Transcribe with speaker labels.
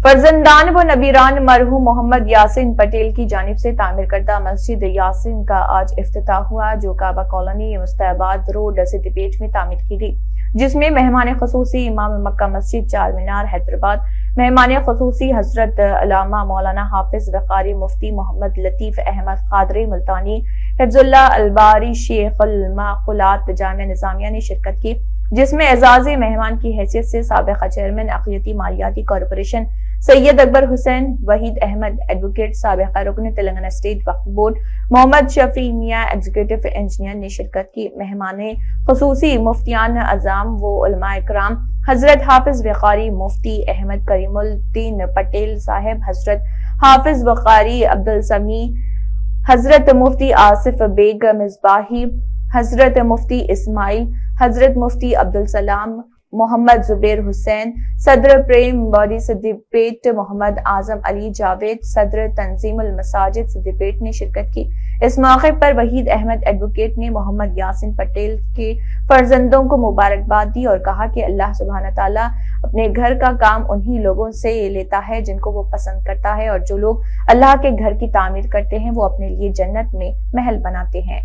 Speaker 1: فرزندان و نبیران مرحوم محمد یاسین پٹیل کی جانب سے تعمیر کردہ مسجد یاسین کا آج افتتاح ہوا، جو کعبہ کالونی مستعباد روڈ سدی پیٹ میں تعمیر کی گئی، جس میں مہمان خصوصی امام مکہ مسجد چار مینار حیدرآباد، مہمان خصوصی حضرت علامہ مولانا حافظ وقاری مفتی محمد لطیف احمد قادری ملتانی حفظ اللہ الباری شیخ المعقولات جامعہ نظامیہ نے شرکت کی، جس میں اعزازی مہمان کی حیثیت سے سابق چیئرمین اقلیتی مالیاتی کارپوریشن سید اکبر حسین وحید احمد ایڈوکیٹ، سابق رکن تلنگانہ اسٹیٹ وقف بورڈ محمد شفیع میاں ایگزیکٹو انجینئر نے شرکت کی۔ مہمان خصوصی مفتیان اعظم و علماء کرام حضرت حافظ وقاری مفتی احمد کریم الدین پٹیل صاحب، حضرت حافظ وقاری عبدالسمیع، حضرت مفتی آصف بیگ مصباحی، حضرت مفتی اسماعیل، حضرت مفتی عبدالسلام، محمد زبیر حسین، صدر پریم باڈی سدی پیٹ محمد اعظم علی جاوید، صدر تنظیم المساجد سدی پیٹ نے شرکت کی۔ اس موقع پر وحید احمد ایڈوکیٹ نے محمد یاسین پٹیل کے فرزندوں کو مبارکباد دی اور کہا کہ اللہ سبحانہ تعالیٰ اپنے گھر کا کام انہی لوگوں سے لیتا ہے جن کو وہ پسند کرتا ہے، اور جو لوگ اللہ کے گھر کی تعمیر کرتے ہیں وہ اپنے لیے جنت میں محل بناتے ہیں۔